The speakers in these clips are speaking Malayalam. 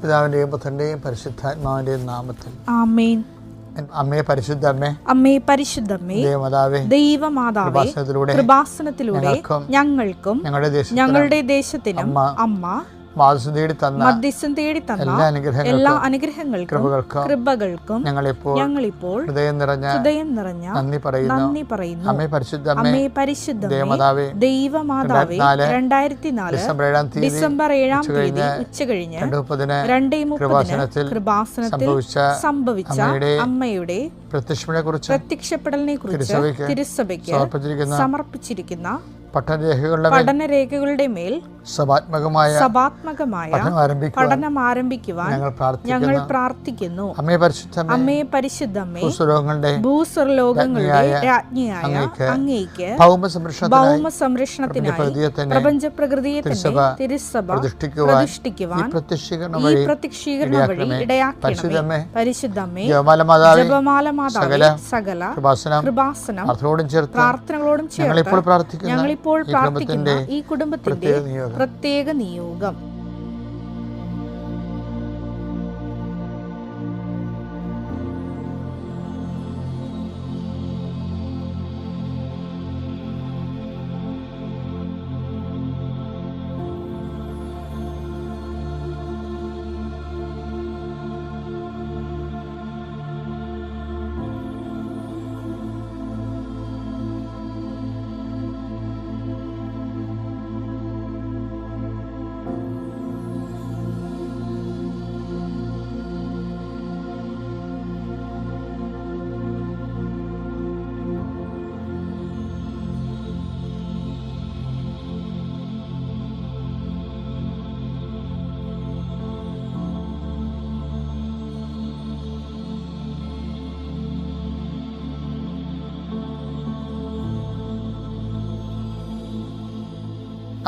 പിതാവിന്റെയും പുത്രന്റെയും പരിശുദ്ധാത്മാവിന്റെയും നാമത്തിൽ ആമേൻ. അമ്മേ പരിശുദ്ധ അമ്മേ, അമ്മേ പരിശുദ്ധമ്മേ, ദൈവമാതാവേ, കൃപാസനത്തിലൂടെ ഞങ്ങൾക്കും ഞങ്ങളുടെ ദേശത്തിനും അമ്മ മധ്യസ്ഥം തേടി തന്ന എല്ലാ അനുഗ്രഹങ്ങൾക്കും കൃപകൾക്കും ഞങ്ങളിപ്പോൾ ഹൃദയം നിറഞ്ഞ നന്ദി പറയുന്നു. അമ്മേ പരിശുദ്ധ ദൈവമാതാവേ, 2004 ഡിസംബർ 7 ഉച്ചകഴിഞ്ഞ് 2:30 കൃപാസനത്തിൽ സംഭവിച്ച അമ്മയുടെ പ്രത്യക്ഷപ്പെടലിനെ കുറിച്ച് തിരുസഭയ്ക്ക് സമർപ്പിച്ചിരിക്കുന്ന പഠനരേഖകളുടെ മേൽ സഭാത്മകമായ പഠനം ആരംഭിക്കുവാൻ ഞങ്ങൾ പ്രാർത്ഥിക്കുന്നു. അമ്മേ പരിശുദ്ധമ്മേ, ഭൂസ്വർലോകങ്ങളുടെ രാജ്ഞിയായ അങ്ങേയ്ക്ക് ഭൗമ സംരക്ഷണത്തിനായി പ്രപഞ്ച പ്രകൃതിയെ തന്നെ തിരുസഭ പ്രതിഷ്ഠിക്കുവാൻ ഈ പ്രത്യക്ഷീകരണ വഴി ഇടയാക്കണമേ. പരിശുദ്ധമ്മേ, ജപമാല മാതാവേ, സകല കൃപാസനം പ്രാർത്ഥനകളോടും ചേർത്ത് ഞങ്ങളിപ്പോൾ പ്രാർത്ഥിക്കുന്ന ഈ കുടുംബത്തിന്റെ പ്രത്യേക നിയോഗം.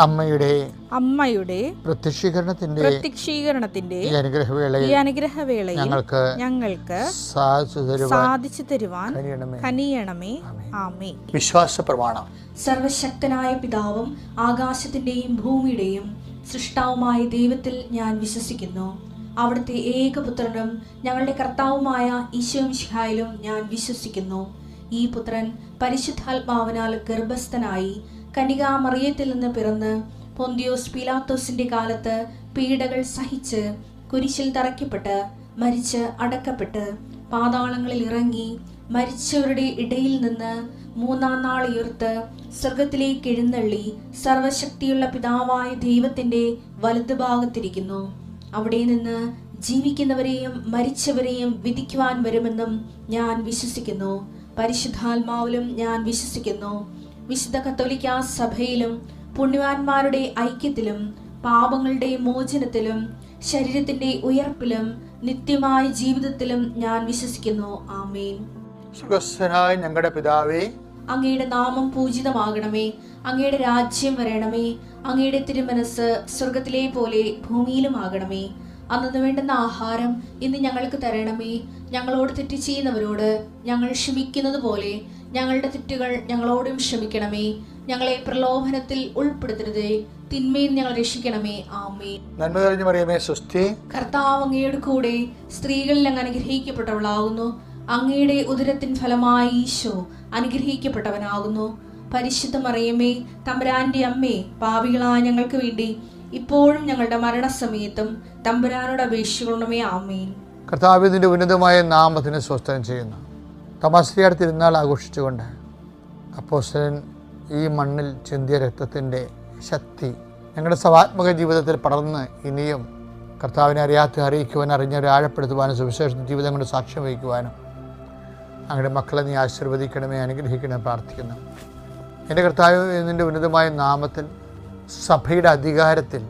അമ്മയുടെ പ്രത്യക്ഷീകരണത്തിന്റെ ഈ അനുഗ്രഹവേളയിൽ ഞങ്ങൾക്ക് സാധിച്ചു തരുവാൻ കനിയണമേ. ആമേൻ. വിശ്വാസ പ്രമാണം. സർവശക്തനായ പിതാവും ആകാശത്തിന്റെയും ഭൂമിയുടെയും സൃഷ്ടാവുമായ ദൈവത്തിൽ ഞാൻ വിശ്വസിക്കുന്നു. അവിടുത്തെ ഏകപുത്രനും ഞങ്ങളുടെ കർത്താവുമായ ഈശോ മിശിഹായിലും ഞാൻ വിശ്വസിക്കുന്നു. ഈ പുത്രൻ പരിശുദ്ധാത്മാവിനാൽ ഗർഭസ്ഥനായി കന്യകാമറിയത്തിൽ നിന്ന് പിറന്ന് പൊന്തിയോസ് പീലാത്തോസിന്റെ കാലത്ത് പീഡകൾ സഹിച്ച് കുരിശിൽ തറയ്ക്കപ്പെട്ട് മരിച്ച് അടക്കപ്പെട്ട് പാതാളങ്ങളിൽ ഇറങ്ങി മരിച്ചവരുടെ ഇടയിൽ നിന്ന് 3-ാം നാൾ ഉയർത്ത് സ്വർഗത്തിലേക്ക് എഴുന്നള്ളി സർവശക്തിയുള്ള പിതാവായ ദൈവത്തിന്റെ വലതുഭാഗത്തിരിക്കുന്നു. അവിടെ നിന്ന് ജീവിക്കുന്നവരെയും മരിച്ചവരെയും വിധിക്കുവാൻ വരുമെന്നും ഞാൻ വിശ്വസിക്കുന്നു. പരിശുദ്ധാത്മാവിലും ഞാൻ വിശ്വസിക്കുന്നു. വിശുദ്ധ കത്തോലിക്കാ സഭയിലും പുണ്യവാന്മാരുടെ ഐക്യത്തിലും പാപങ്ങളുടെ മോചനത്തിലും ശരീരത്തിന്റെ ഉയർപ്പിലും നിത്യമായ ജീവിതത്തിലും ഞാൻ വിശ്വസിക്കുന്നു. ആമേൻ. സ്വർഗ്ഗസ്ഥനായ ഞങ്ങളുടെ പിതാവേ, അങ്ങയുടെ നാമം പൂജിതമാകണമേ. അങ്ങയുടെ രാജ്യം വരണമേ. അങ്ങയുടെ തിരുമനസ് സ്വർഗത്തിലെ പോലെ ഭൂമിയിലും ആകണമേ. അന്നു വേണ്ടുന്ന ആഹാരം ഇന്ന് ഞങ്ങൾക്ക് തരണമേ. ഞങ്ങളോട് തെറ്റ് ചെയ്യുന്നവരോട് ഞങ്ങൾ ക്ഷമിക്കുന്നത് പോലെ ഞങ്ങളുടെ തെറ്റുകൾ ഞങ്ങളോടും ക്ഷമിക്കണമേ. ഞങ്ങളെ പ്രലോഭനത്തിൽ ഉൾപ്പെടുത്തരുതേ, തിന്മയിൽ ഞങ്ങൾ രക്ഷിക്കണമേ. ആമേൻ. നന്മ നിറഞ്ഞ മറിയമേ, സ്വസ്തി. കർത്താവ് അങ്ങയുടെ കൂടെ സ്ത്രീകളിൽ അങ്ങ് അനുഗ്രഹിക്കപ്പെട്ടവളാകുന്നു. അങ്ങയുടെ ഉദരത്തിൻ ഫലമായി ഈശോ അനുഗ്രഹിക്കപ്പെട്ടവനാകുന്നു. പരിശുദ്ധ മറിയമേ, തമ്പുരാന്റെ അമ്മേ, പാപികളായ ഞങ്ങൾക്ക് വേണ്ടി ഇപ്പോഴും ഞങ്ങളുടെ മരണസമയത്തും തമ്പുരാനോട് അപേക്ഷിക്കണമേ. ആമേൻ. കർത്താവിന്റെ ഉന്നതമായ നാമത്തിന് സ്വസ്ത്രം ചെയ്യുന്നു. തമാശ്രീയുടെ തിരുനാൾ ആഘോഷിച്ചുകൊണ്ട് അപ്പോസ്തലൻ ഈ മണ്ണിൽ ചിന്തിയ രക്തത്തിൻ്റെ ശക്തി ഞങ്ങളുടെ സഭാത്മക ജീവിതത്തിൽ പടർന്ന് ഇനിയും കർത്താവിനെ അറിയിക്കുവാനും അറിഞ്ഞവരെ ആഴപ്പെടുത്തുവാനും സുവിശേഷ ജീവിതം കൊണ്ട് സാക്ഷ്യം വഹിക്കുവാനും അങ്ങയുടെ മക്കളെ നീ ആശീർവദിക്കണമേ, അനുഗ്രഹിക്കണമേ പ്രാർത്ഥിക്കുന്നു. എൻ്റെ കർത്താവ് നിൻ്റെ ഉന്നതമായ നാമത്തിൽ സഭയുടെ അധികാരത്തിൽ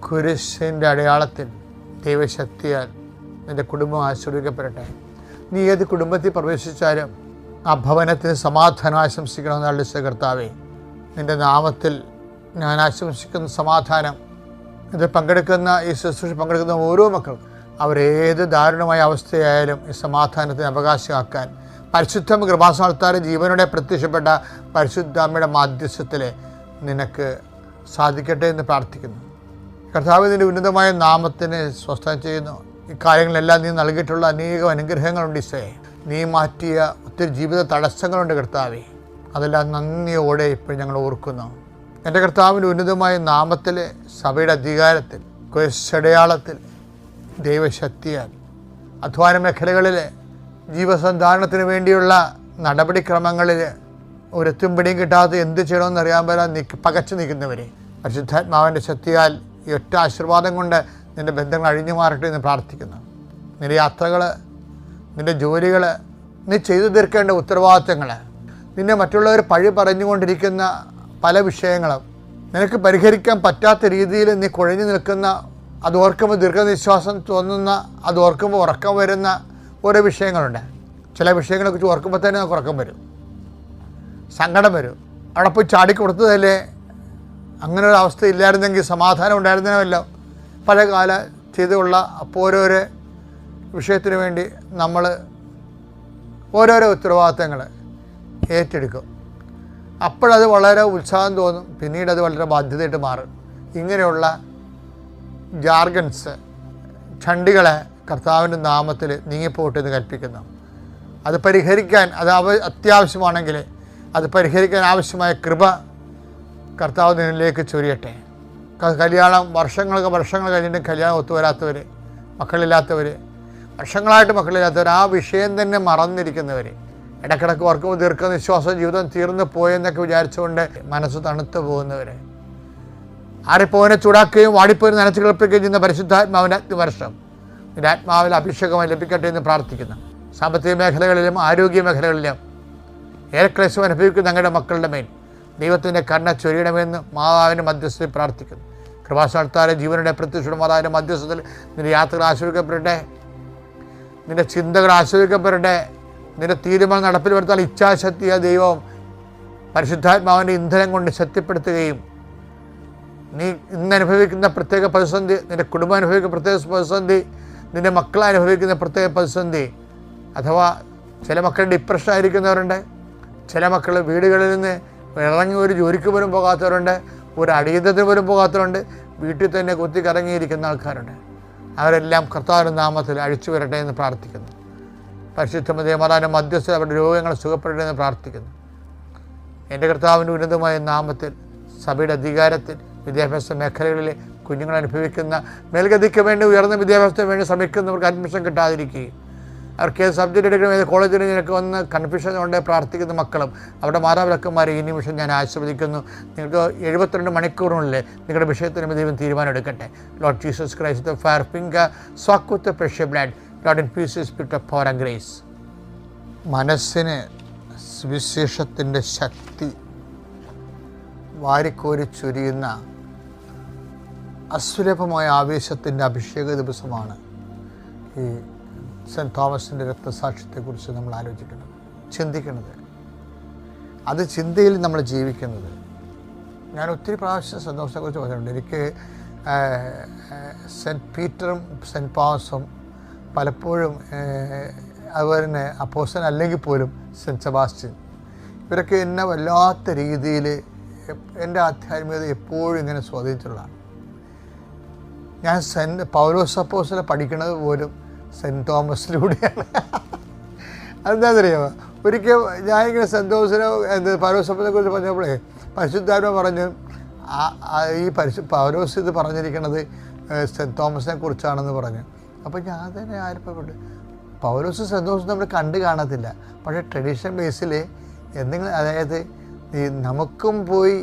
കുരിശിൻ്റെ അടയാളത്തിൽ ദൈവശക്തിയാൽ നിൻ്റെ കുടുംബം ആശീർവദിക്കപ്പെടട്ടെ. നീ ഏത് കുടുംബത്തിൽ പ്രവേശിച്ചാലും ആ ഭവനത്തിന് സമാധാനം ആശംസിക്കണമെന്നുള്ള കർത്താവേ, നിൻ്റെ നാമത്തിൽ ഞാൻ ആശംസിക്കുന്ന സമാധാനം ഇത് പങ്കെടുക്കുന്ന ഈ ശുശ്രൂഷ പങ്കെടുക്കുന്ന ഓരോ മക്കളും അവരേത് ദാരുണമായ അവസ്ഥയായാലും ഈ സമാധാനത്തിന് അവകാശമാക്കാൻ പരിശുദ്ധ കൃപാസനത്താൽ ജീവനോടെ പ്രത്യക്ഷപ്പെട്ട പരിശുദ്ധ അമ്മയുടെ മാധ്യസ്ഥത്തിൽ നിനക്ക് സാധിക്കട്ടെ എന്ന് പ്രാർത്ഥിക്കുന്നു. കർത്താവ് നിൻ്റെ ഉന്നതമായ നാമത്തിന് സ്വസ്ഥം ചെയ്യുന്നു. ഈ കാര്യങ്ങളെല്ലാം നീ നൽകിയിട്ടുള്ള അനേകം അനുഗ്രഹങ്ങളുണ്ട് ഈശോയെ. നീ മാറ്റിയ ഒത്തിരി ജീവിത തടസ്സങ്ങളുണ്ട് കർത്താവേ. അതെല്ലാം നന്ദിയോടെ ഇപ്പോൾ ഞങ്ങൾ ഓർക്കുന്നു. എൻ്റെ കർത്താവിൻ്റെ ഉന്നതമായ നാമത്തിൽ, സഭയുടെ അധികാരത്തിൽ, കുരിശടയാളത്തിൽ, ദൈവശക്തിയാൽ അധ്വാന മേഖലകളിൽ, ജീവസന്ധാരണത്തിന് വേണ്ടിയുള്ള നടപടിക്രമങ്ങളിൽ ഒരെത്തും പിടിയും കിട്ടാതെ എന്ത് ചെയ്യണമെന്ന് അറിയാൻ പറ്റാൻ പകച്ചു നിൽക്കുന്നവരെ പരിശുദ്ധാത്മാവിൻ്റെ ശക്തിയാൽ ഈ ഒറ്റ ആശീർവാദം കൊണ്ട് നിൻ്റെ ബന്ധങ്ങൾ അഴിഞ്ഞു മാറട്ടെ എന്ന് പ്രാർത്ഥിക്കുന്നു. നിൻ്റെ യാത്രകൾ, നിൻ്റെ ജോലികൾ, നീ ചെയ്തു തീർക്കേണ്ട ഉത്തരവാദിത്തങ്ങൾ, നിന്നെ മറ്റുള്ളവർ പഴി പറഞ്ഞുകൊണ്ടിരിക്കുന്ന പല വിഷയങ്ങളും, നിനക്ക് പരിഹരിക്കാൻ പറ്റാത്ത രീതിയിൽ നീ കുഴഞ്ഞു നിൽക്കുന്ന, അത് ഓർക്കുമ്പോൾ ദീർഘനിശ്വാസം തോന്നുന്ന, അത് ഓർക്കുമ്പോൾ ഉറക്കം വരുന്ന ഓരോ വിഷയങ്ങളുണ്ട്. ചില വിഷയങ്ങളെക്കുറിച്ച് ഓർക്കുമ്പോൾ തന്നെ നമുക്ക് ഉറക്കം വരും, സങ്കടം വരും. അവിടെ പോയി ചാടിക്കൊടുത്തതല്ലേ, അങ്ങനെ ഒരു അവസ്ഥ ഇല്ലായിരുന്നെങ്കിൽ സമാധാനം ഉണ്ടായിരുന്നല്ലോ. പല കാല ചെയ്തുള്ള അപ്പോൾ ഓരോരോ വിഷയത്തിന് വേണ്ടി നമ്മൾ ഓരോരോ ഉത്തരവാദിത്തങ്ങൾ ഏറ്റെടുക്കും. അപ്പോഴത് വളരെ ഉത്സാഹം തോന്നും, പിന്നീട് അത് വളരെ ബാധ്യതയായിട്ട് മാറും. ഇങ്ങനെയുള്ള ജാർഗൻസ്, ചണ്ടികളെ കർത്താവിൻ്റെ നാമത്തിൽ നീങ്ങിപ്പോട്ടെ എന്ന് കൽപ്പിക്കുന്നു. അത് പരിഹരിക്കാൻ, അത് അത്യാവശ്യമാണെങ്കിൽ അത് പരിഹരിക്കാൻ ആവശ്യമായ കൃപ കർത്താവ് നിന്നിലേക്ക് ചൊരിയട്ടെ. കല്യാണം വർഷങ്ങൾ കഴിഞ്ഞിട്ട് കല്യാണം ഒത്തുവരാത്തവർ, മക്കളില്ലാത്തവർ, വർഷങ്ങളായിട്ട് മക്കളില്ലാത്തവർ, ആ വിഷയം തന്നെ മറന്നിരിക്കുന്നവർ, ഇടക്കിടക്ക് ഓർക്കുമ്പോൾ ദീർഘനിശ്വാസം, ജീവിതം തീർന്നു പോയെന്നൊക്കെ വിചാരിച്ചുകൊണ്ട് മനസ്സ് തണുത്തു പോകുന്നവർ, ആരെപ്പോനെ ചൂടാക്കുകയും വാടിപ്പോയി നനച്ചു കിളപ്പിക്കുകയും ചെയ്യുന്ന പരിശുദ്ധാത്മാവിൻ്റെ അഗ്നിവർഷം നിന്റെ ആത്മാവിൽ അഭിഷേകമായി ലഭിക്കട്ടെ എന്ന് പ്രാർത്ഥിക്കുന്നു. സാമ്പത്തിക മേഖലകളിലും ആരോഗ്യ മേഖലകളിലും ഏറെ ക്ലേശം അനുഭവിക്കുന്ന ഞങ്ങളുടെ മക്കളുടെ മേൽ ദൈവത്തിൻ്റെ കരുണ ചൊരിയണമെന്ന് മാതാവിൻ്റെ മധ്യസ്ഥയിൽ പ്രാർത്ഥിക്കുന്നു. കൃപാസ്ഥാനത്താലെ ജീവനുടെ പ്രത്യക്ഷയുടെ മാതാവിൻ്റെ മധ്യസ്ഥത്തിൽ നിന്റെ യാത്രകൾ ആശ്രയിക്കപ്പെടട്ടെ, നിന്റെ ചിന്തകൾ ആശ്രയിക്കപ്പെടട്ടെ. നിന്റെ തീരുമാനം നടപ്പിൽ വരുത്താൻ ഇച്ഛാശക്തിയ ദൈവം പരിശുദ്ധാത്മാവിൻ്റെ ഇന്ധനം കൊണ്ട് ശക്തിപ്പെടുത്തുകയും, നീ ഇന്ന് അനുഭവിക്കുന്ന പ്രത്യേക പ്രതിസന്ധി, നിന്റെ കുടുംബം അനുഭവിക്കുന്ന പ്രത്യേക പ്രതിസന്ധി, നിന്റെ മക്കൾ അനുഭവിക്കുന്ന പ്രത്യേക പ്രതിസന്ധി, അഥവാ ചില മക്കൾ ഡിപ്രഷൻ ആയിരിക്കുന്നവരുണ്ട്, ചില മക്കൾ വീടുകളിൽ നിന്ന് ഇറങ്ങി ഒരു ജോലിക്ക് പോലും പോകാത്തവരുണ്ട്, ഒരു അടിയന്തരത്തിന് പോലും പോകാത്തവരുണ്ട്, വീട്ടിൽ തന്നെ കുത്തിക്കറങ്ങിയിരിക്കുന്ന ആൾക്കാരുണ്ട്. അവരെല്ലാം കർത്താവിൻ്റെ നാമത്തിൽ അഴിച്ചു വരട്ടെ എന്ന് പ്രാർത്ഥിക്കുന്നു. പരിശുദ്ധ മാതാവിൻ്റെ മധ്യസ്ഥ അവരുടെ രോഗങ്ങൾ സുഖപ്പെടട്ടെ എന്ന് പ്രാർത്ഥിക്കുന്നു. എൻ്റെ കർത്താവിൻ്റെ ഉന്നതമായ നാമത്തിൽ, സഭയുടെ അധികാരത്തിൽ, വിദ്യാഭ്യാസ മേഖലകളിലെ കുഞ്ഞുങ്ങൾ അനുഭവിക്കുന്ന മേൽഗതിക്ക് വേണ്ടി, ഉയർന്ന വിദ്യാഭ്യാസത്തിന് വേണ്ടി ശ്രമിക്കുന്നവർക്ക് അഡ്മിഷൻ കിട്ടാതിരിക്കുകയും, അവർക്ക് ഏത് സബ്ജക്റ്റ് എടുക്കണം, ഏത് കോളേജിൽ നിനക്ക് വന്ന് കൺഫ്യൂഷൻ കൊണ്ട് പ്രാർത്ഥിക്കുന്ന മക്കളും അവരുടെ മാതാപിതാക്കന്മാരെ ഈ നിമിഷം ഞാൻ ആശീർവദിക്കുന്നു. നിങ്ങൾക്ക് 72 മണിക്കൂറിനുള്ളിൽ നിങ്ങളുടെ വിഷയത്തിന് ദൈവം തീരുമാനം എടുക്കട്ടെ. Lord Jesus Christ, the fire finger soak with the precious blood, Lord in peace spirit of power and grace. മനസ്സിന് സുവിശേഷത്തിൻ്റെ ശക്തി വാരിക്കോരി ചൊരിയുന്ന അസുലഭമായ ആവേശത്തിൻ്റെ അഭിഷേക ദിവസമാണ് ഈ സെൻറ്റ് തോമസിൻ്റെ രക്തസാക്ഷ്യത്തെക്കുറിച്ച് നമ്മൾ ആലോചിക്കുന്നത്, ചിന്തിക്കുന്നത്, അത് ചിന്തയിൽ നമ്മൾ ജീവിക്കുന്നത്. ഞാൻ ഒത്തിരി പ്രാവശ്യം സെൻറ്റ് തോമസിനെക്കുറിച്ച് പറഞ്ഞിട്ടുണ്ട്. എനിക്ക് സെൻറ്റ് പീറ്ററും സെൻറ്റ് പോൾസും പലപ്പോഴും, അതുപോലെ തന്നെ അപ്പോസ്തലൻ അല്ലെങ്കിൽ പോലും സെൻറ്റ് സെബാസ്റ്റ്യൻ, ഇവരൊക്കെ എന്നെ വല്ലാത്ത രീതിയിൽ എൻ്റെ ആധ്യാത്മികത എപ്പോഴും ഇങ്ങനെ സ്വാധീനിച്ചിട്ടുള്ളതാണ്. ഞാൻ പൗലോസ് അപ്പോസ്തലനെ പഠിക്കുന്നത് പോലും സെൻറ്റ് തോമസിലൂടെയാണ്. അതെന്താണെന്നറിയാമോ, ഒരിക്കൽ ഞാനിങ്ങനെ സെൻറ്റ് തോമസിനെ പൗലോസ് അപ്പോസ്തലനെ കുറിച്ച് പറഞ്ഞപ്പോഴേ പരിശുദ്ധാത്മ പറഞ്ഞു, ഈ പൗലോസ് ഇത് പറഞ്ഞിരിക്കുന്നത് സെൻറ്റ് തോമസിനെ കുറിച്ചാണെന്ന് പറഞ്ഞു. അപ്പോൾ ഞാൻ തന്നെ ആര്യപ്പെട്ടു. പൗലോസ് സെൻറ്റ് തോമസ് നമ്മൾ കണ്ടു കാണത്തില്ല, പക്ഷേ ട്രഡീഷണൽ ബേസിൽ എന്തെങ്കിലും, അതായത് നമുക്കും പോയി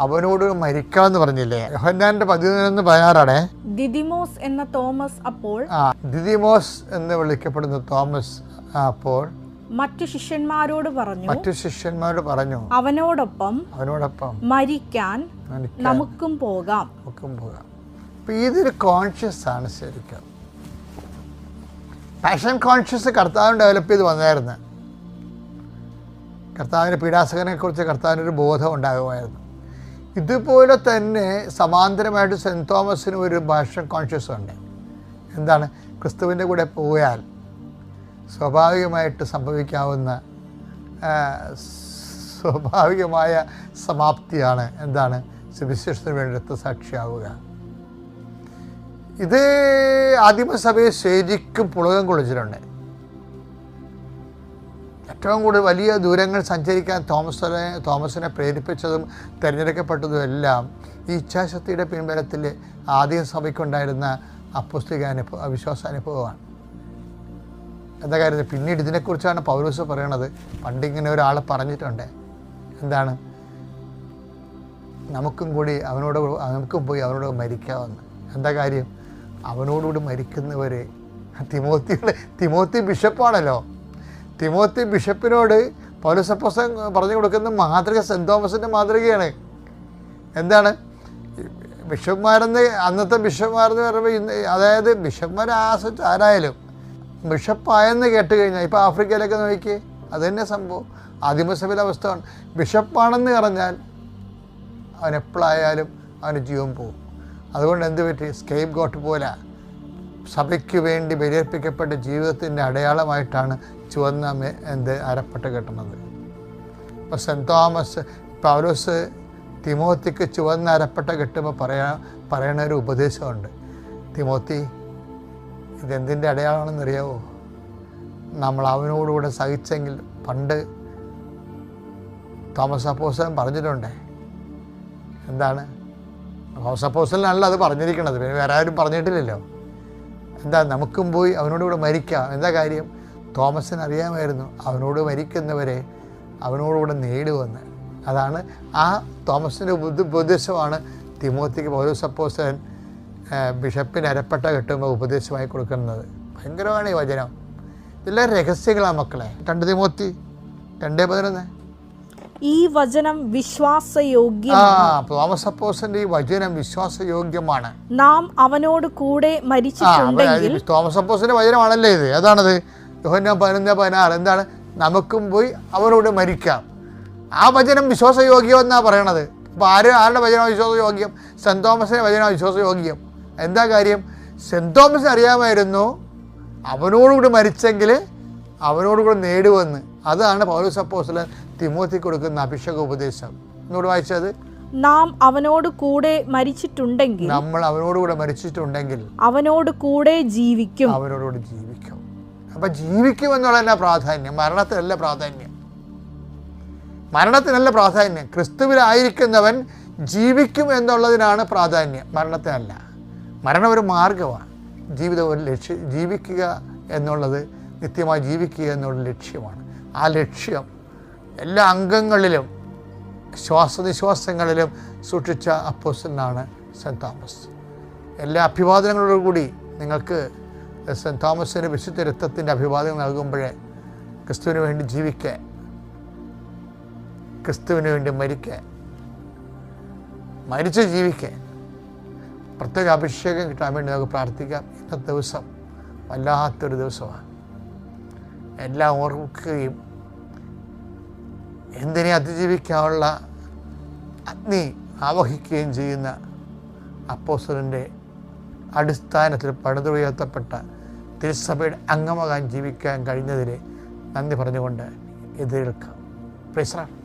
അവനോട് മരിക്കാമെന്ന് പറഞ്ഞില്ലേ. യോഹന്നാന്റെ 11:16 ദിദിമോസ് എന്ന തോമസ് അപ്പോൾ, ദിദിമോസ് എന്ന് വിളിക്കപ്പെടുന്ന തോമസ് അപ്പോൾ മറ്റു ശിഷ്യന്മാരോട് പറഞ്ഞു അവനോടൊപ്പം മരിക്കാൻ നമുക്കും പോകാം. അപ്പം ഇതൊരു കോൺഷ്യസ് ആണ് ശരിക്കും. പാഷൻ കോൺഷ്യസ് കർത്താവിന് ഡെവലപ്പ് ചെയ്ത് വന്നായിരുന്നു. കർത്താവിൻ്റെ പീഡാസകനെക്കുറിച്ച് കർത്താവിനൊരു ബോധം ഉണ്ടാകുമായിരുന്നു. ഇതുപോലെ തന്നെ സമാന്തരമായിട്ട് സെൻറ്റ് തോമസിന് ഒരു പാഷൻ കോൺഷ്യസ് ഉണ്ട്. എന്താണ്? ക്രിസ്തുവിൻ്റെ കൂടെ പോയാൽ സ്വാഭാവികമായിട്ട് സംഭവിക്കാവുന്ന സ്വാഭാവികമായ സമാപ്തിയാണ് എന്താണ്? സുവിശേഷത്തിന് വേണ്ടി രക്തസാക്ഷിയാവുക. ഇത് ആദിമസഭയെ ശരിക്കും പുളകം കൊള്ളിച്ചിട്ടുണ്ട്. ഏറ്റവും കൂടുതൽ വലിയ ദൂരങ്ങൾ സഞ്ചരിക്കാൻ തോമസിനെ പ്രേരിപ്പിച്ചതും തിരഞ്ഞെടുക്കപ്പെട്ടതും എല്ലാം ഈ ഇച്ഛാശക്തിയുടെ പിൻബലത്തിൽ ആദ്യ സഭയ്ക്കുണ്ടായിരുന്ന അപ്പോസ്തലിക വിശ്വാസാനുഭവമാണ്. എന്താ കാര്യം? പിന്നീട് ഇതിനെക്കുറിച്ചാണ് പൗലോസ് പറയണത്. പണ്ടിങ്ങനെ ഒരാളെ പറഞ്ഞിട്ടുണ്ട്, എന്താണ്, നമുക്കും പോയി അവനോട് മരിക്കാമെന്ന്. എന്താ കാര്യം? അവനോടുകൂടി മരിക്കുന്നവർ തിമോത്തി ബിഷപ്പാണല്ലോ. തിമോത്തി ബിഷപ്പിനോട് പൗലോസ് അപ്പോസ്തലൻ പറഞ്ഞു കൊടുക്കുന്ന മാതൃക സെൻറ് തോമസിൻ്റെ മാതൃകയാണ്. എന്താണ് ബിഷപ്പ്മാരെന്ന്? അന്നത്തെ ബിഷപ്പ്മാരെന്ന് പറയുമ്പോൾ അതായത് ബിഷപ്പ്മാർ ആരായാലും ബിഷപ്പായെന്ന് കേട്ട് കഴിഞ്ഞാൽ, ഇപ്പോൾ ആഫ്രിക്കയിലൊക്കെ നോക്കിയേ, അത് തന്നെ സംഭവം. ആദിമസഭയിലെ അവസ്ഥയാണ്. ബിഷപ്പാണെന്ന് പറഞ്ഞാൽ അവൻ എപ്പോഴായാലും അവന് ജീവൻ പോകും. അതുകൊണ്ട് എന്ത് പറ്റി? സ്കേപ്പ് ഗോട്ട് പോലെ സഭയ്ക്ക് വേണ്ടി ബലിയർപ്പിക്കപ്പെട്ട ജീവിതത്തിൻ്റെ അടയാളമായിട്ടാണ് ചുവന്ന അരപ്പട്ട കെട്ടുന്നത്. ഇപ്പോൾ സെൻറ് തോമസ് പൗലോസ് തിമോത്തിക്ക് ചുവന്ന അരപ്പട്ട കെട്ടുമ്പോൾ പറയണ ഒരു ഉപദേശമുണ്ട്. തിമോത്തി, ഇതെന്തിൻ്റെ അടയാളമാണെന്നറിയാവോ? നമ്മൾ അവനോടുകൂടെ സഹിച്ചെങ്കിൽ. പണ്ട് തോമസ് അപ്പോസ്തലൻ പറഞ്ഞിട്ടുണ്ട്. എന്താണ്? തോമസ് അപ്പോസ്തലനല്ല അത് പറഞ്ഞിരിക്കണത്, പിന്നെ വേറെ ആരും പറഞ്ഞിട്ടില്ലല്ലോ. എന്താ? നമുക്കും പോയി അവനോടുകൂടെ മരിക്കാം. എന്താ കാര്യം? തോമസിന് അറിയാമായിരുന്നു അവനോട് മരിക്കുന്നവരെ അവനോടുകൂടെ നേടുവെന്ന്. അതാണ് ആ തോമസിൻ്റെ ഉപദേശമാണ് തിമോത്തിക്ക് പൗലോസ് അപ്പോസ്തലൻ ബിഷപ്പിന് അരപ്പട്ട കെട്ടുമ്പോൾ ഉപദേശമായി കൊടുക്കുന്നത്. ഭയങ്കരമാണ് ഈ വചനം. ഇതെല്ലാം രഹസ്യങ്ങളാണ് മക്കളെ. 2 തിമോത്തി 2:11. ഈ വചനം വിശ്വാസയോഗ്യമാണ്. തോമസ് അപ്പോസ്തലന്റെ ഈ വചനം വിശ്വാസയോഗ്യമാണ്. നാം അവനോട് കൂടെ മരിച്ചിട്ടുണ്ടെങ്കിൽ. തോമസ് അപ്പോസ്തലന്റെ വചനമാണല്ലേ ഇത്. അതാണത് യോഹന്നാൻ 11:16. എന്താണ്? നമുക്കും പോയി അവനോട് മരിക്കാം. ആ വചനം വിശ്വാസയോഗ്യം എന്നാണ് പറയണത്. അപ്പോൾ ആരുടെ വചനമാണ് വിശ്വാസയോഗ്യം? സെൻറ് തോമസിൻ്റെ വചനമാണ് വിശ്വാസയോഗ്യം. എന്താ കാര്യം? സെൻറ് തോമസിന് അറിയാമായിരുന്നു അവനോടുകൂടി മരിച്ചെങ്കിൽ അവനോടുകൂടി നേടുവെന്ന്. അതാണ് പൗലോസ് അപ്പോസ്തലൻ തിമോത്തിക്ക് കൊടുക്കുന്ന അഭിഷേക ഉപദേശം. എന്നോട് വായിച്ചത്, നാം അവനോട് കൂടെ മരിച്ചിട്ടുണ്ടെങ്കിൽ, നമ്മൾ അവനോടുകൂടെ മരിച്ചിട്ടുണ്ടെങ്കിൽ അവനോട് കൂടെ ജീവിക്കും. അവനോടുകൂടി ജീവിക്കും. അപ്പം ജീവിക്കും എന്നുള്ളതല്ല പ്രാധാന്യം, മരണത്തിനല്ല പ്രാധാന്യം. മരണത്തിനല്ല പ്രാധാന്യം. ക്രിസ്തുവിലായിരിക്കുന്നവൻ ജീവിക്കും എന്നുള്ളതിനാണ് പ്രാധാന്യം, മരണത്തിനല്ല. മരണം ഒരു മാർഗമാണ്. ജീവിതം ഒരു ലക്ഷ്യം. ജീവിക്കുക എന്നുള്ളത്, നിത്യമായി ജീവിക്കുക എന്നുള്ള ലക്ഷ്യമാണ്. ആ ലക്ഷ്യം എല്ലാ അംഗങ്ങളിലും ശ്വാസനിശ്വാസങ്ങളിലും സൂക്ഷിച്ച അപ്പോസ്തലനാണ് സെൻറ് തോമസ്. എല്ലാ അഭിവാദനങ്ങളോടുകൂടി നിങ്ങൾക്ക് സെൻറ് തോമസിന് വിശുദ്ധ രക്തത്തിൻ്റെ അഭിവാദനം നൽകുമ്പോഴേ ക്രിസ്തുവിന് വേണ്ടി ജീവിക്കാൻ, ക്രിസ്തുവിന് വേണ്ടി മരിക്കാൻ, മരിച്ച് ജീവിക്കാൻ പ്രത്യേക അഭിഷേകം കിട്ടാൻ വേണ്ടി നമുക്ക് പ്രാർത്ഥിക്കാം. ഇന്നത്തെ ദിവസം വല്ലാത്തൊരു ദിവസമാണ്. എല്ലാം ഓർക്കുകയും എന്തിനെ അതിജീവിക്കാനുള്ള അഗ്നി ആവഹിക്കുകയും ചെയ്യുന്ന അപ്പോസ്തലൻ്റെ അടിസ്ഥാനത്തിൽ പണിതുയർത്തപ്പെട്ട തിരുസഭയുടെ അംഗമാകാൻ ജീവിക്കാൻ കഴിഞ്ഞതിൽ നന്ദി പറഞ്ഞുകൊണ്ട് എതിരേൽക്കാം. Praise the Lord.